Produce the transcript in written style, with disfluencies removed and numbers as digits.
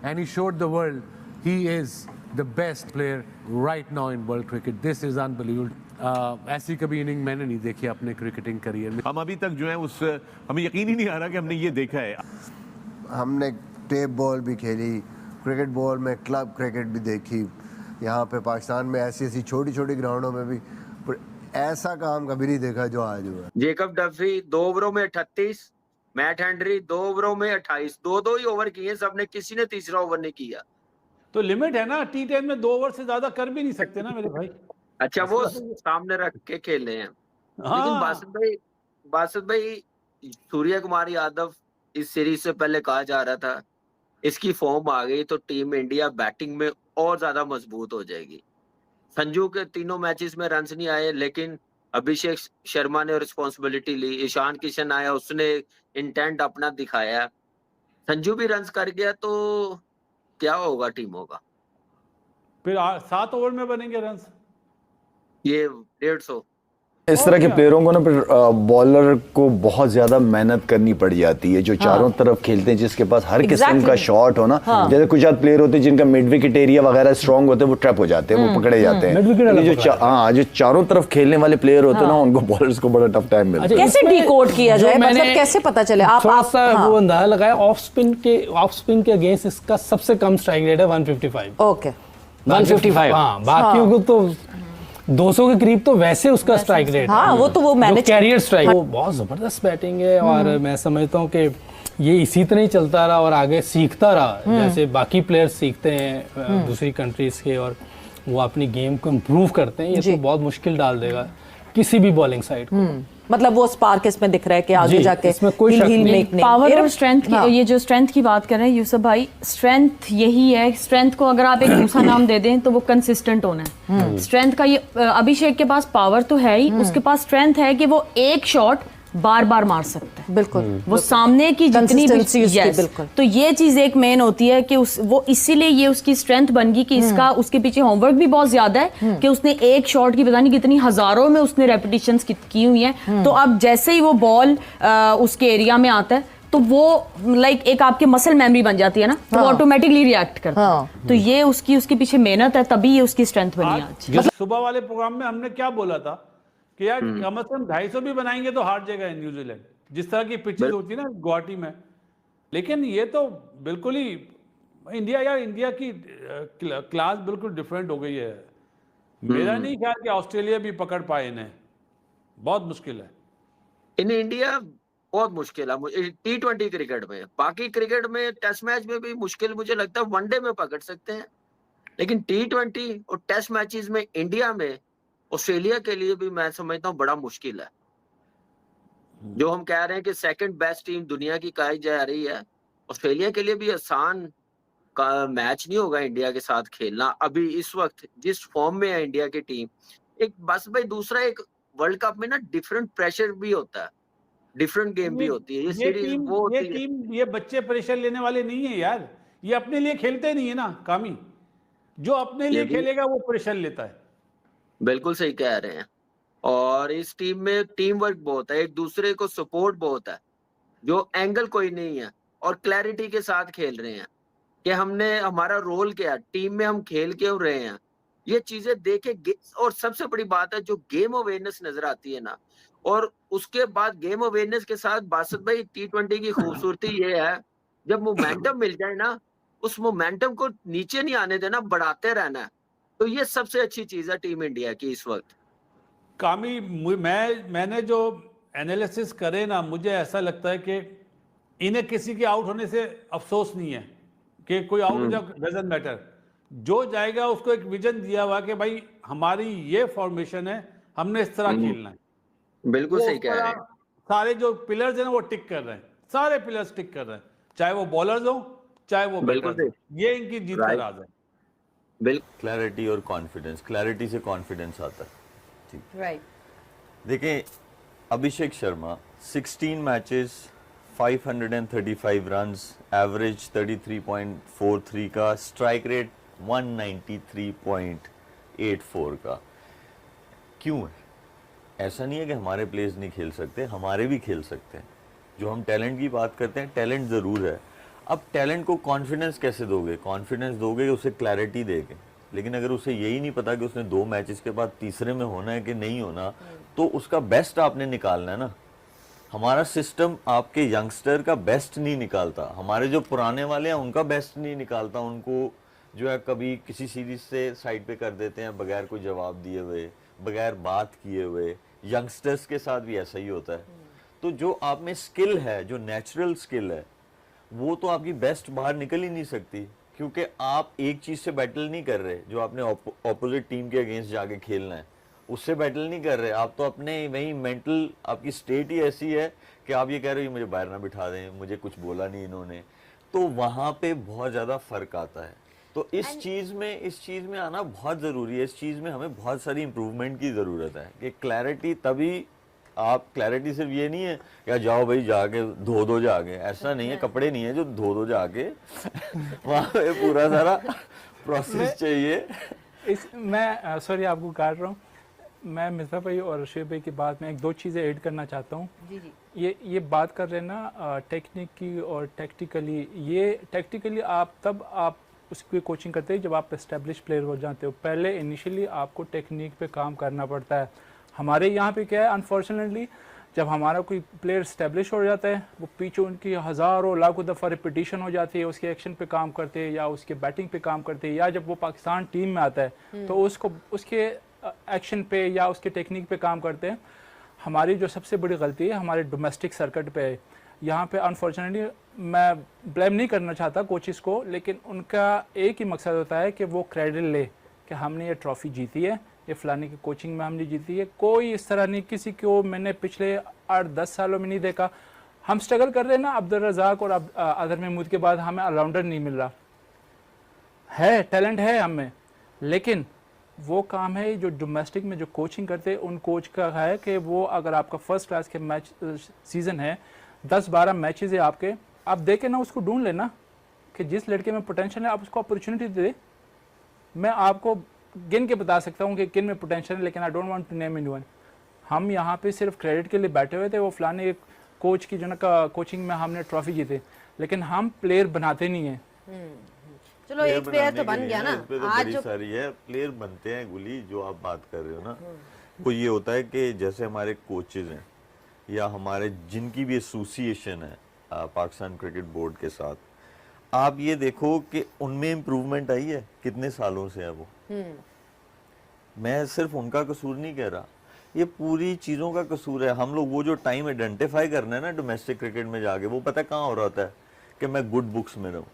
and he showed the world he is the best player right now in world cricket. This is unbelievable. ऐसी कभी inning मैंने नहीं देखी अपने cricketing career में। हम अभी तक जो है उस हमें यकीन ही नहीं आ रहा कि हमने ये देखा है। हमने टेप बॉल भी खेली, क्रिकेट बॉल में क्लब क्रिकेट भी देखी। यहाँ पे पाकिस्तान में ऐसी ऐसी छोटी छोटी ग्राउंडों में भी ऐसा काम कभी नहीं देखा जो आज हुआ। जेकब डफरी 2 ओवरों में 38, मैट हेनरी 2 ओवरों में 28, दो ही ओवर किए सबने, किसी ने तीसरा ओवर नहीं किया। तो लिमिट है ना, T10 में 2 ओवर से ज्यादा कर भी नहीं सकते ना मेरे भाई। अच्छा वो सामने रख के खेल रहे हैं। लेकिन बासित भाई सूर्य कुमार यादव इस सीरीज से पहले कहा जा रहा था इसकी फॉर्म आ गई तो टीम इंडिया बैटिंग में और ज्यादा मजबूत हो जाएगी। संजू के तीनों मैचेस में रन्स नहीं आए, लेकिन अभिषेक शर्मा ने रिस्पॉन्सिबिलिटी ली, ईशान किशन आया, उसने इंटेंट अपना दिखाया, संजू भी रन्स कर गया, तो क्या होगा टीमों का? फिर 7 ओवर में बनेंगे रन्स, ये 150। इस तरह के प्लेयरों को ना फिर बॉलर को बहुत ज्यादा मेहनत करनी पड़ जाती है, जो चारों तरफ खेलते हैं, जिसके पास हर किस्म का शॉट हो ना। जैसे कुछ प्लेयर होते हैं जिनका मिड विकेट एरिया वगैरह स्ट्रांग होते हैं, वो ट्रैप हो जाते हैं, वो पकड़े जाते हैं। जो चारों तरफ खेलने वाले प्लेयर होते हैं ना, उनको बॉलर्स को बड़ा टफ टाइम मिलता है। कैसे डिकोड किया जाए, मतलब कैसे पता चले? आप वो अंदाजा लगाया, ऑफ स्पिन के अगेंस्ट इसका सबसे कम स्ट्राइक रेट है 155। ओके 155। हाँ, बाकियों को तो 200 के करीब तो वैसे उसका स्ट्राइक रेट है। वो मैनेज कैरियर स्ट्राइक, वो बहुत जबरदस्त बैटिंग है। और मैं समझता हूँ कि ये इसी तरह ही चलता रहा और आगे सीखता रहा, जैसे बाकी प्लेयर्स सीखते हैं दूसरी कंट्रीज के और वो अपनी गेम को इम्प्रूव करते हैं, ये तो बहुत मुश्किल डाल देगा किसी भी बॉलिंग साइड को। मतलब वो स्पार्क इसमें दिख रहा है कि आगे जाके इसमें कोई शक नहीं। पावर और स्ट्रेंथ की, ये जो स्ट्रेंथ की बात कर रहे हैं यूसुफ भाई, स्ट्रेंथ यही है। स्ट्रेंथ को अगर आप एक दूसरा नाम दे दें तो वो कंसिस्टेंट होना है। स्ट्रेंथ का ये अभिषेक के पास पावर तो है ही, उसके पास स्ट्रेंथ है कि वो एक शॉट बार बार मार सकता है। बिल्कुल, वो सामने की जितनी भी बिल्कुल। तो ये चीज एक मेन होती है कि वो इसीलिए ये उसकी स्ट्रेंथ बन गई कि इसका उसके पीछे होमवर्क भी बहुत ज्यादा है कि उसने एक शॉट की पता नहीं कितनी हजारों में उसने रेपिटेशंस की हुई हैं। तो अब जैसे ही वो बॉल उसके एरिया में आता है तो वो लाइक एक आपके मसल मेमोरी बन जाती है ना, तो वो ऑटोमेटिकली रिएक्ट करता है। तो ये उसके पीछे मेहनत है, तभी ये उसकी स्ट्रेंथ बनी आज। सुबह वाले प्रोग्राम में हमने क्या बोला था कि यार कम से कम 250 भी बनाएंगे तो हार जाएगा न्यूजीलैंड, जिस तरह की पिचेस होती है ना गुवाहाटी में। लेकिन ये तो बिल्कुल ही इंडिया की क्लास बिल्कुल डिफरेंट हो गई है। मेरा नहीं ख्याल कि ऑस्ट्रेलिया भी पकड़ पाए इन्हें, बहुत मुश्किल है। इन इंडिया बहुत मुश्किल है T20 क्रिकेट में। बाकी क्रिकेट में टेस्ट मैच में भी मुश्किल मुझे लगता है, वनडे में पकड़ सकते हैं, लेकिन T20 और टेस्ट मैचेस में इंडिया में ऑस्ट्रेलिया के लिए भी मैं समझता हूँ बड़ा मुश्किल है। जो हम कह रहे हैं कि सेकंड बेस्ट टीम दुनिया की कही जा रही है, ऑस्ट्रेलिया के लिए भी आसान का मैच नहीं होगा इंडिया के साथ खेलना अभी इस वक्त जिस फॉर्म में है इंडिया की टीम। एक बस भाई दूसरा एक वर्ल्ड कप में ना डिफरेंट प्रेशर भी होता है, डिफरेंट गेम भी होती है। ये सीरीज ये बच्चे प्रेशर लेने वाले नहीं है यार, ये अपने लिए खेलते नहीं है ना कामी। जो अपने लिए खेलेगा वो प्रेशर लेता है। बिल्कुल सही कह रहे हैं। और इस टीम में टीम वर्क बहुत है, एक दूसरे को सपोर्ट बहुत है, जो एंगल कोई नहीं है, और क्लैरिटी के साथ खेल रहे हैं कि हमने हमारा रोल क्या है, टीम में हम खेल क्यों रहे हैं, ये चीजें देखे। और सबसे बड़ी बात है जो गेम अवेयरनेस नजर आती है ना, और उसके बाद गेम अवेयरनेस के साथ बासित भाई T20 की खूबसूरती ये है, जब मोमेंटम मिल जाए ना, उस मोमेंटम को नीचे नहीं आने देना, बढ़ाते रहना है। तो ये सबसे अच्छी चीज है टीम इंडिया की इस वक्त। कामी मैंने जो एनालिसिस करे ना, मुझे ऐसा लगता है कि इन्हें किसी के आउट होने से अफसोस नहीं है कि कोई आउट हो जाए, डजंट मैटर। जो जाएगा उसको एक विजन दिया हुआ कि भाई हमारी ये फॉर्मेशन है, हमने इस तरह खेलना है। बिल्कुल सही कह रहे हैं। सारे जो पिलर्स हैं ना वो टिक कर रहे हैं, सारे पिलर्स टिक कर रहे हैं, चाहे वो बॉलर्स हो चाहे वो बैटर्स हो। ये इनकी जीत का राज है। क्लैरिटी और कॉन्फिडेंस, क्लैरिटी से कॉन्फिडेंस आता है। ठीक राइट। देखें Abhishek Sharma 16 matches 535 runs, average 33.43 का, स्ट्राइक रेट 193.84 का। क्यों है? ऐसा नहीं है कि हमारे प्लेयर्स नहीं खेल सकते, हमारे भी खेल सकते हैं। जो हम टैलेंट की बात करते हैं, टैलेंट ज़रूर है। अब टैलेंट को कॉन्फिडेंस कैसे दोगे? कॉन्फिडेंस दोगे उसे क्लैरिटी देके, लेकिन अगर उसे यही नहीं पता कि उसने 2 मैचेस के बाद तीसरे में होना है कि नहीं होना, तो उसका बेस्ट आपने निकालना है ना। हमारा सिस्टम आपके यंगस्टर का बेस्ट नहीं निकालता, हमारे जो पुराने वाले हैं उनका बेस्ट नहीं निकालता। उनको जो है कभी किसी सीरीज से साइड पे कर देते हैं बगैर कोई जवाब दिए हुए, बगैर बात किए हुए। यंगस्टर्स के साथ भी ऐसा ही होता है। तो जो आप में स्किल है, जो नेचुरल स्किल है, वो तो आपकी बेस्ट बाहर निकल ही नहीं सकती, क्योंकि आप एक चीज से बैटल नहीं कर रहे जो आपने ऑपोजिट टीम के अगेंस्ट जाके खेलना है, उससे बैटल नहीं कर रहे आप। तो अपने वही मेंटल आपकी स्टेट ही ऐसी है कि आप ये कह रहे हो मुझे बाहर ना बिठा दें, मुझे कुछ बोला नहीं इन्होंने। तो वहां पे बहुत ज्यादा फर्क आता है। तो इस चीज में आना बहुत जरूरी है। इस चीज में हमें बहुत सारी इंप्रूवमेंट की जरूरत है कि क्लैरिटी, तभी आप क्लैरिटी सिर्फ ये नहीं है या जाओ भाई जाके धो दो जाके, ऐसा नहीं है। कपड़े नहीं है जो धो दो जाके वहां पे पूरा सारा प्रोसेस चाहिए। मैं सॉरी आपको काट रहा हूँ, मैं मिर्जा भाई और शेब भाई की बात में 1-2 चीज़ें ऐड करना चाहता हूँ। ये बात कर रहे हैं ना टेक्निक की और टैक्टिकली। ये टैक्टिकली आप उसकी कोचिंग करते हैं जब आप एस्टेब्लिश प्लेयर हो जाते हो। पहले इनिशियली आपको टेक्निक पे काम करना पड़ता है। हमारे यहाँ पे क्या है, अनफॉर्चुनेटली जब हमारा कोई प्लेयर स्टैब्लिश हो जाता है, वो पीछे उनकी हज़ारों लाखों दफ़ा रिपीटिशन हो जाती है, उसके एक्शन पे काम करते हैं या उसके बैटिंग पे काम करते हैं, या जब वो पाकिस्तान टीम में आता है तो उसके एक्शन पे या उसके टेक्निक पे काम करते हैं। हमारी जो सबसे बड़ी गलती है हमारे डोमेस्टिक सर्किट पे है। यहाँ पे अनफॉर्चुनेटली मैं ब्लेम नहीं करना चाहता कोचिज़ को, लेकिन उनका एक ही मकसद होता है कि वो क्रेडिट ले कि हमने ये ट्रॉफ़ी जीती है, ये फलाने की कोचिंग में हमने जीती है। कोई इस तरह नहीं, किसी को मैंने पिछले 8-10 सालों में नहीं देखा। हम स्ट्रगल कर रहे हैं ना, अब्दुल रज़ाक और अज़हर महमूद के बाद हमें ऑलराउंडर नहीं मिल रहा है। टैलेंट है हमें, लेकिन वो काम है जो डोमेस्टिक में जो कोचिंग करते हैं उन कोच का है कि वो अगर आपका फर्स्ट क्लास के मैच सीज़न है, 10-12 मैचेस है आपके, आप देखे ना उसको ढूंढ लेना कि जिस लड़के में पोटेंशियल है आप उसको अपॉर्चुनिटी दे। मैं आपको गिन के बता सकता हूँ कि किन में पोटेंशियल है, लेकिन I don't want to name anyone. हम यहाँ पे सिर्फ क्रेडिट के लिए बैठे हुए थे, वो फलाने एक कोच की जो ना कोचिंग में हमने ट्रॉफी जीते, लेकिन हम प्लेयर बनाते नहीं हैं। चलो एक प्लेयर तो बन गया ना। आज जो सारी है प्लेयर बनते हैं गुली, जो आप बात कर रहे हो ना, वो ये होता है कि जैसे हमारे कोचेज हैं या हमारे जिनकी भी एसोसिएशन है पाकिस्तान क्रिकेट बोर्ड के साथ, आप ये देखो कि उनमें इम्प्रूवमेंट आई है कितने सालों से है वो। मैं सिर्फ उनका कसूर नहीं कह रहा, ये पूरी चीज़ों का कसूर है। हम लोग वो जो टाइम आइडेंटिफाई करना है ना डोमेस्टिक क्रिकेट में जाके, वो पता है कहाँ हो रहा है कि मैं गुड बुक्स में रहूँ।